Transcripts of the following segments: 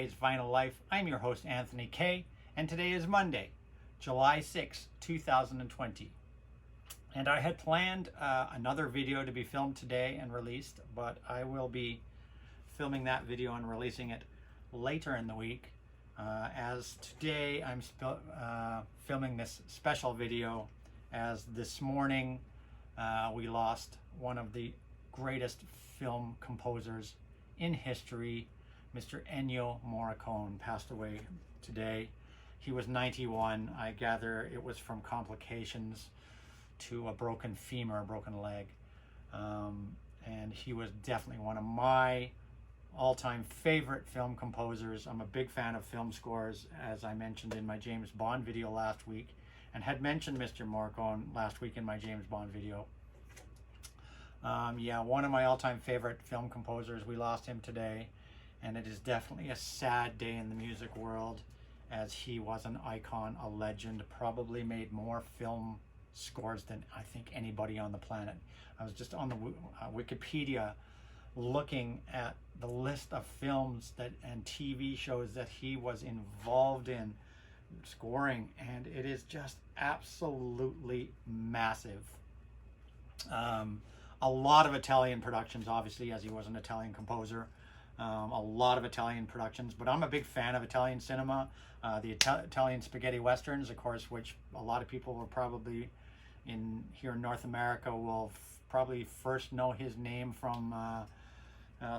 today's Vinyl Life. I'm your host, Anthony K, and today is Monday, July 6, 2020. And I had planned another video to be filmed today and released, but I will be filming that video and releasing it later in the week. As today I'm filming this special video, as this morning we lost one of the greatest film composers in history. Mr. Ennio Morricone passed away today. He was 91. I gather it was from complications to a broken femur, a broken leg. And he was definitely one of my all-time favorite film composers. I'm a big fan of film scores, as I mentioned in my James Bond video last week, and had mentioned Mr. Morricone last week in my James Bond video. Yeah, one of my all-time favorite film composers. We lost him today, and it is definitely a sad day in the music world, as he was an icon, a legend, probably made more film scores than I think anybody on the planet. I was just on the Wikipedia looking at the list of films that and TV shows that he was involved in scoring, and it is just absolutely massive. A lot of Italian productions, obviously, as he was an Italian composer. A lot of Italian productions, but I'm a big fan of Italian cinema. The Italian spaghetti westerns, of course, which a lot of people will probably here in North America will probably first know his name from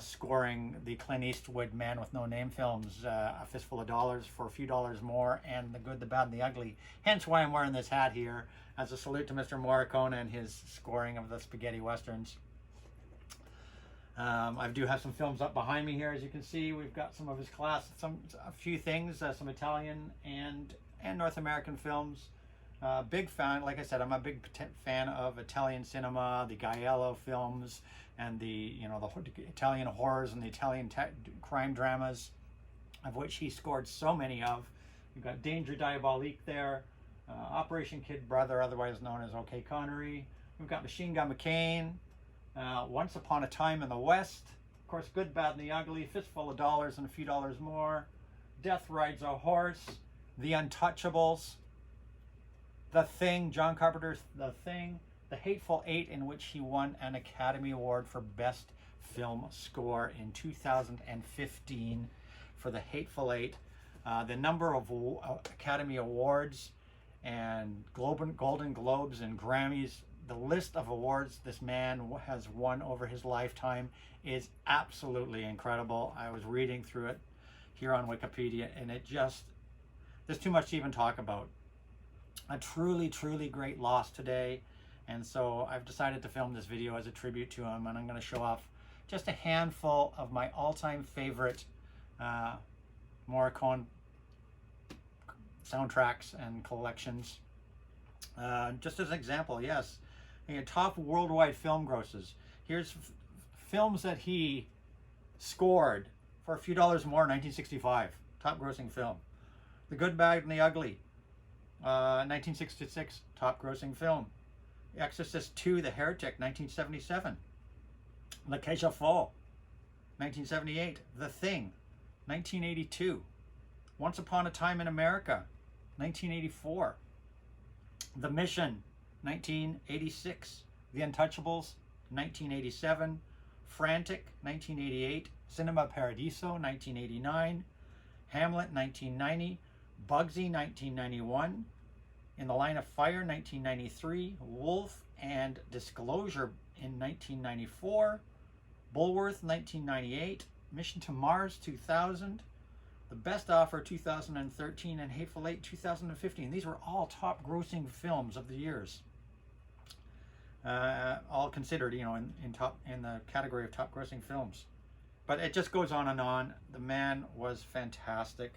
scoring the Clint Eastwood Man with No Name films, A Fistful of Dollars, For a Few Dollars More, and The Good, the Bad, and the Ugly. Hence why I'm wearing this hat here, as a salute to Mr. Morricone and his scoring of the spaghetti westerns. I do have some films up behind me here, as you can see. We've got some of his a few things, some Italian and North American films. Big fan, like I said, I'm a big fan of Italian cinema, the Giallo films, and the Italian horrors and the Italian crime dramas, of which he scored so many of. You've got Danger Diabolique there, Operation Kid Brother, otherwise known as OK Connery. We've got Machine Gun McCain, Once Upon a Time in the West, of course, Good, Bad, and the Ugly, Fistful of Dollars and a Few Dollars More, Death Rides a Horse, The Untouchables, The Thing, John Carpenter's The Thing, The Hateful Eight, in which he won an Academy Award for Best Film Score in 2015 for The Hateful Eight. The number of Academy Awards and Golden Globes and Grammys, the list of awards this man has won over his lifetime is absolutely incredible. I was reading through it here on Wikipedia, and there's too much to even talk about. A truly, truly great loss today, and so I've decided to film this video as a tribute to him, and I'm going to show off just a handful of my all-time favorite Morricone soundtracks and collections. Just as an example, yes, top worldwide film grosses. Here's films that he scored for a few dollars more. 1965, top grossing film. The Good, Bad, and the Ugly, 1966, top grossing film. Exorcist II, The Heretic, 1977. La Cage aux Folles, 1978. The Thing, 1982. Once Upon a Time in America, 1984. The Mission, 1986. The Untouchables, 1987. Frantic, 1988. Cinema Paradiso, 1989. Hamlet, 1990. Bugsy, 1991. In the Line of Fire, 1993. Wolf and Disclosure in 1994. Bulworth, 1998. Mission to Mars, 2000. The Best Offer, 2013, and Hateful Eight, 2015. These were all top grossing films of the years. All considered, in the category of top grossing films. But it just goes on and on. The man was fantastic.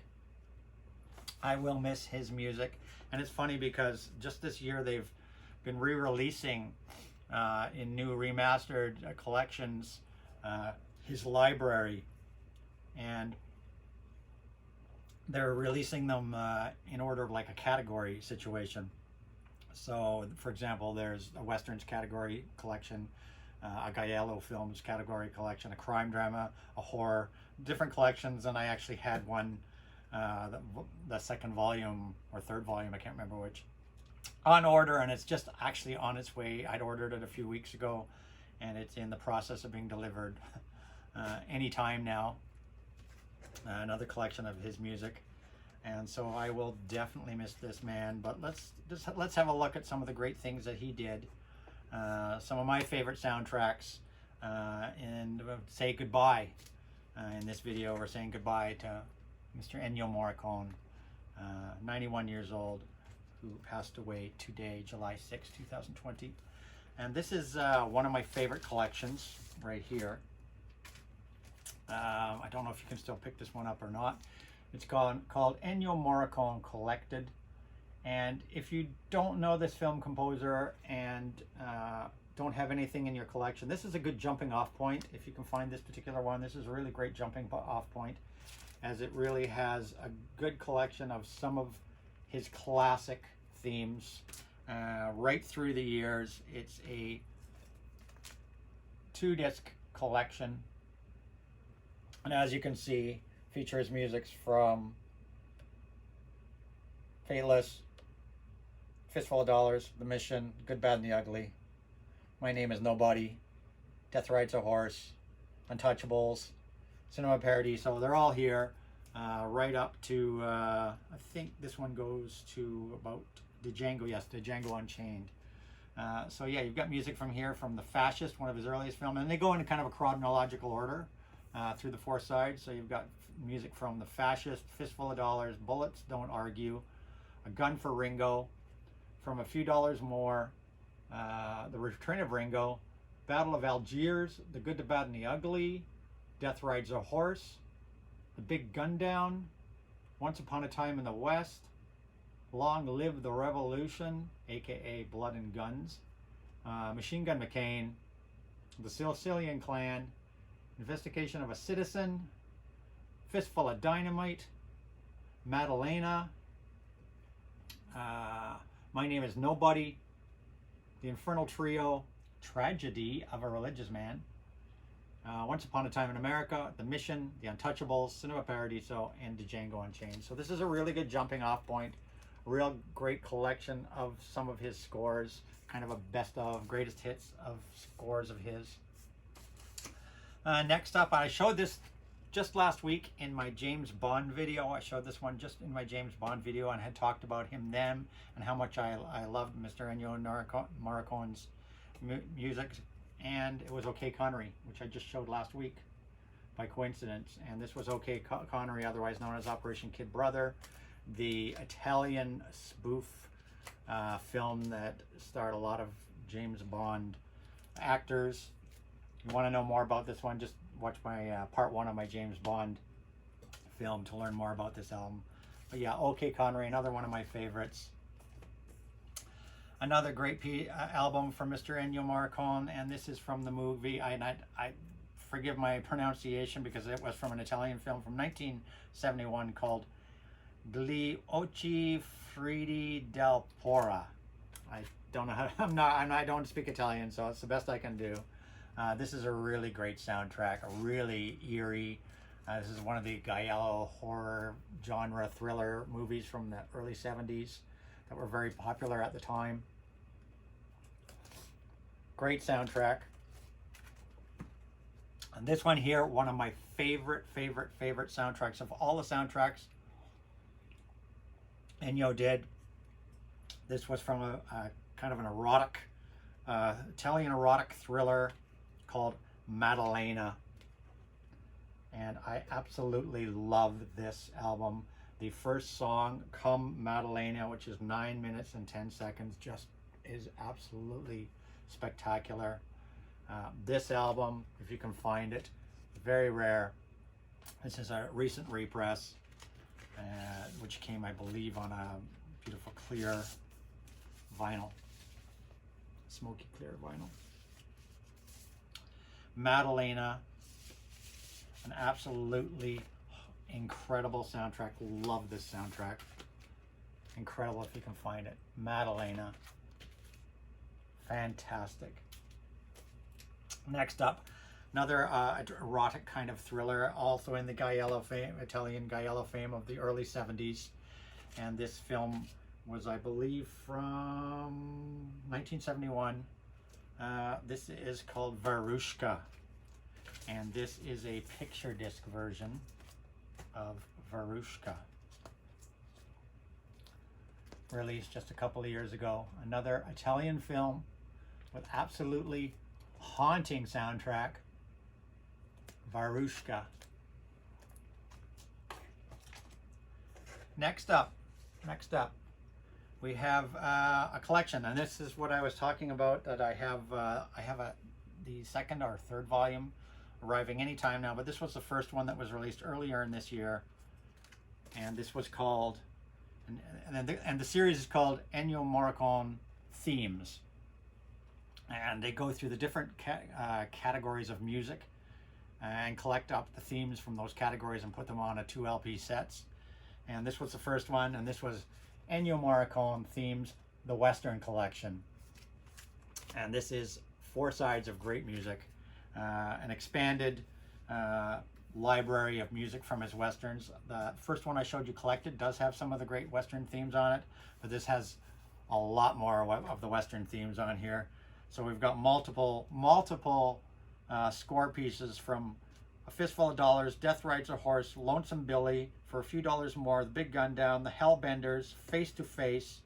I will miss his music. And it's funny because just this year they've been re-releasing in new remastered collections his library, and they're releasing them in order of like a category situation. So, for example, there's a Westerns category collection, a Giallo Films category collection, a crime drama, a horror, different collections. And I actually had one, the second volume or third volume, I can't remember which, on order, and it's just actually on its way. I'd ordered it a few weeks ago, and it's in the process of being delivered anytime now. Another collection of his music. And so I will definitely miss this man, but let's have a look at some of the great things that he did. Some of my favorite soundtracks, and say goodbye. In this video, we're saying goodbye to Mr. Ennio Morricone, 91 years old, who passed away today, July 6, 2020. And this is one of my favorite collections right here. I don't know if you can still pick this one up or not. It's called Ennio Morricone Collected. And if you don't know this film composer and don't have anything in your collection, this is a good jumping off point. If you can find this particular one, this is a really great jumping off point, as it really has a good collection of some of his classic themes right through the years. It's a 2-disc collection, and as you can see, features musics from Fateless, Fistful of Dollars, The Mission, Good, Bad, and the Ugly, My Name is Nobody, Death Rides a Horse, Untouchables, Cinema Parody. So they're all here, right up to, I think this one goes to about Django, yes, Django Unchained. So yeah, you've got music from here, from The Fascist, one of his earliest films, and they go in kind of a chronological order through the 4 sides. So you've got music from The Fascist, Fistful of Dollars, Bullets Don't Argue, A Gun for Ringo, From a Few Dollars More, The Return of Ringo, Battle of Algiers, The Good, the Bad, and the Ugly, Death Rides a Horse, The Big Gun Down, Once Upon a Time in the West, Long Live the Revolution, aka Blood and Guns, Machine Gun McCain, The Sicilian Clan, Investigation of a Citizen, Fistful of Dynamite, Maddalena, My Name is Nobody, The Infernal Trio, Tragedy of a Religious Man, Once Upon a Time in America, The Mission, The Untouchables, Cinema Paradiso, and Django Unchained. So this is a really good jumping off point, a real great collection of some of his scores, kind of a best of, greatest hits of scores of his. Next up, I showed this just last week in my James Bond video. I showed this one just in my James Bond video and had talked about him then and how much I loved Mr. Ennio Morricone's music. And it was OK Connery, which I just showed last week by coincidence. And this was OK Connery, otherwise known as Operation Kid Brother, the Italian spoof film that starred a lot of James Bond actors. If you want to know more about this one, just watch my part 1 of my James Bond film to learn more about this album. But yeah, OK Connery, another one of my favorites. Another great album from Mr. Ennio Morricone, and this is from the movie, I forgive my pronunciation because it was from an Italian film from 1971 called Liochifridi del Pomodoro. I don't know how I don't speak Italian, so it's the best I can do. This is a really great soundtrack, a really eerie. This is one of the Giallo horror genre thriller movies from the early 70s that were very popular at the time. Great soundtrack. And this one here, one of my favorite soundtracks of all the soundtracks Ennio did. This was from a kind of an erotic, Italian erotic thriller called Maddalena, and I absolutely love this album. The first song, Come Maddalena, which is 9 minutes and 10 seconds, just is absolutely spectacular. This album, if you can find it, very rare. This is a recent repress, which came, I believe, on a beautiful clear vinyl, smoky clear vinyl. Maddalena, an absolutely incredible soundtrack. Love this soundtrack. Incredible if you can find it. Maddalena, fantastic. Next up, another erotic kind of thriller, also in the Gaiello fame, Italian Gaiello fame of the early 70s. And this film was, I believe, from 1971. This is called Varushka. And this is a picture disc version of Varushka, released just a couple of years ago. Another Italian film with absolutely haunting soundtrack, Varushka. Next up, we have a collection, and this is what I was talking about, that I have the second or third volume arriving anytime now, but this was the first one that was released earlier in this year, and this was called, and the series is called Ennio Morricone Themes, and they go through the different categories of music and collect up the themes from those categories and put them on a 2 LP sets. And this was the first one, and this was Ennio Morricone Themes, the Western Collection, and this is 4 sides of great music. An expanded library of music from his westerns. The first one I showed you collected does have some of the great western themes on it, but this has a lot more of the western themes on here. So we've got multiple score pieces from A Fistful of Dollars, Death Rides a Horse, Lonesome Billy, For a Few Dollars More, The Big Gun Down, The Hellbenders, Face to Face,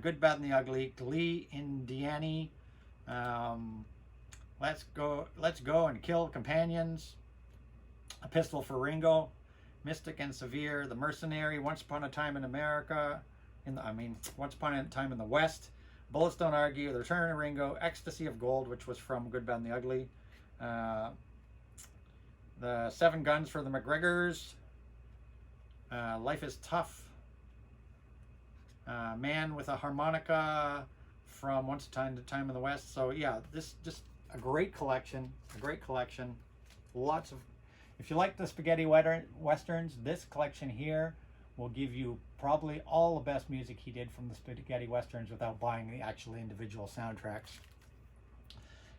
Good, Bad, and the Ugly, Glee, Indiani, Let's Go and Kill Companions, A Pistol for Ringo, Mystic and Severe, The Mercenary, Once Upon a Time in America, Once Upon a Time in the West, Bullets Don't Argue, The Return of Ringo, Ecstasy of Gold, which was from Good, Bad, and the Ugly, The 7 Guns for the McGregors, Life is Tough, Man with a Harmonica from Once Upon a Time in the West. So yeah, this just a great collection, lots of, if you like the spaghetti westerns, this collection here will give you probably all the best music he did from the spaghetti westerns without buying the actual individual soundtracks.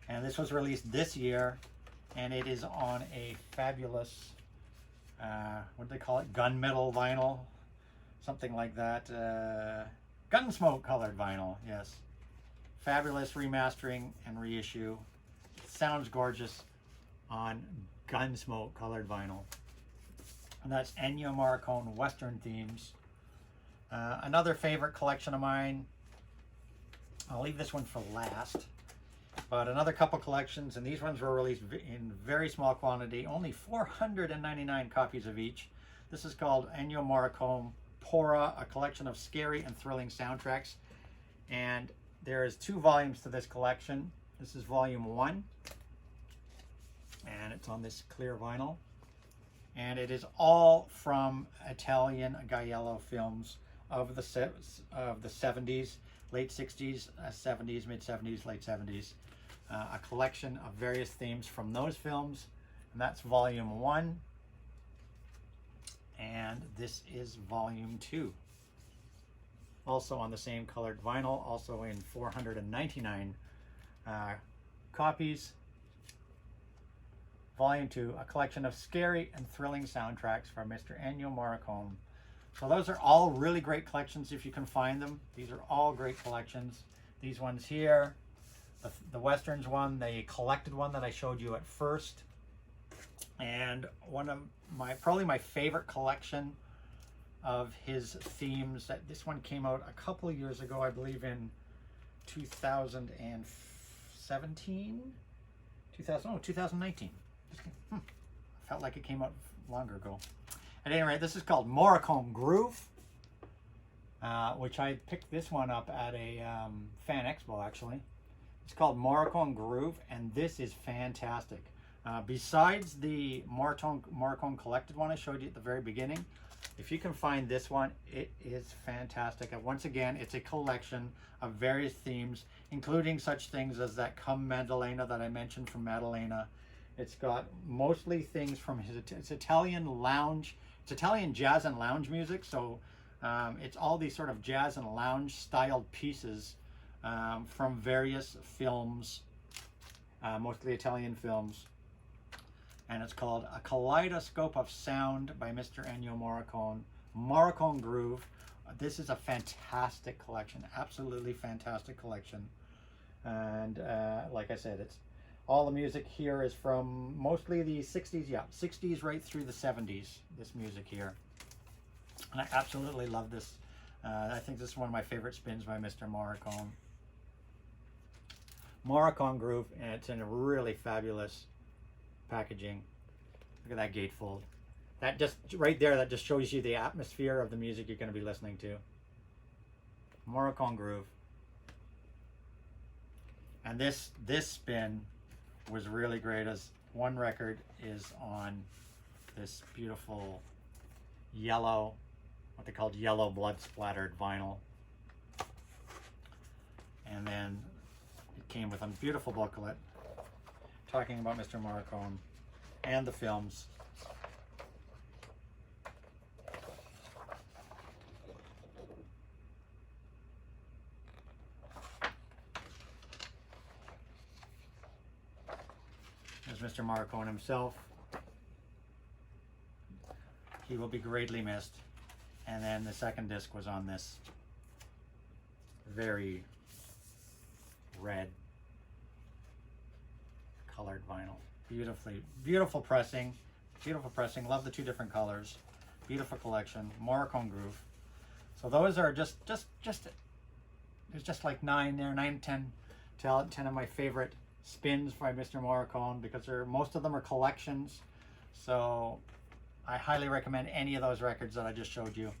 And this was released this year, and it is on a fabulous, what do they call it, gunmetal vinyl, something like that, Gunsmoke colored vinyl, yes. Fabulous remastering and reissue. Sounds gorgeous on Gunsmoke colored vinyl. And that's Ennio Morricone Western Themes. Another favorite collection of mine, I'll leave this one for last, but another couple collections, and these ones were released in very small quantity, only 499 copies of each. This is called Ennio Morricone Pora, a collection of scary and thrilling soundtracks. And there is 2 volumes to this collection. This is volume 1, and it's on this clear vinyl. And it is all from Italian Gaiello films of the 70s, late 60s, 70s, mid 70s, late 70s. A collection of various themes from those films, and that's volume 1. And this is volume 2. Also on the same colored vinyl, also in 499 copies. Volume 2, a collection of scary and thrilling soundtracks from Mr. Ennio Morricone. So those are all really great collections if you can find them. These are all great collections. These ones here, the Westerns one, the collected one that I showed you at first, and one of probably my favorite collection of his themes. This one came out a couple of years ago, I believe in 2017, 2019. Felt like it came out longer ago. At any rate, this is called Morocco Groove, which I picked this one up at a fan expo, actually. It's called Morocco Groove, and this is fantastic. Besides the Morricone collected one I showed you at the very beginning, if you can find this one, it is fantastic. And once again, it's a collection of various themes, including such things as that Come Maddalena that I mentioned from Maddalena. It's got mostly things from it's Italian lounge, it's Italian jazz and lounge music. So it's all these sort of jazz and lounge styled pieces from various films mostly Italian films. And it's called A Kaleidoscope of Sound by Mr. Ennio Morricone. Morocco Groove. This is a fantastic collection, absolutely fantastic collection. And like I said, it's all the music here is from mostly the 60s, yeah, 60s right through the 70s, this music here. And I absolutely love this. I think this is one of my favorite spins by Mr. Morricone. Morocco Groove, and it's in a really fabulous packaging. Look at that gatefold. That just right there, that just shows you the atmosphere of the music you're going to be listening to. Morocco Groove. And this spin was really great, as one record is on this beautiful yellow, what they called yellow blood splattered vinyl. And then it came with a beautiful booklet talking about Mr. Morricone and the films. There's Mr. Morricone himself. He will be greatly missed. And then the second disc was on this very red colored vinyl. Beautiful pressing. Beautiful pressing. Love the two different colors. Beautiful collection. Morocco Groove. So those are just there's just like 10 of my favorite spins by Mr. Morricone, because most of them are collections. So I highly recommend any of those records that I just showed you.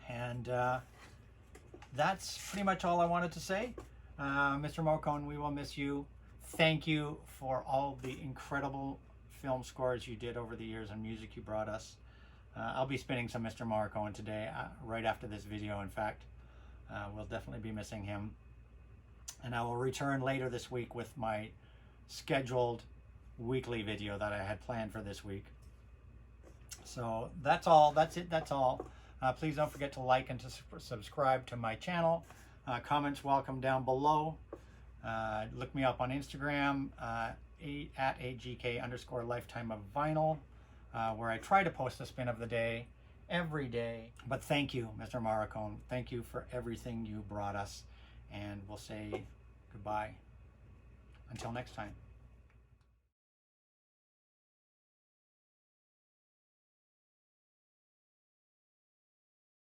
And that's pretty much all I wanted to say. Mr. Morricone, we will miss you. Thank you for all the incredible film scores you did over the years and music you brought us. I'll be spinning some Mr. Morricone today, right after this video, in fact. We'll definitely be missing him. And I will return later this week with my scheduled weekly video that I had planned for this week. So that's all. That's it. That's all. Please don't forget to like and to subscribe to my channel. Comments welcome down below. Look me up on Instagram at AGK_lifetime of vinyl, where I try to post a spin of the day every day. But thank you, Mr. Morricone. Thank you for everything you brought us. And we'll say goodbye until next time.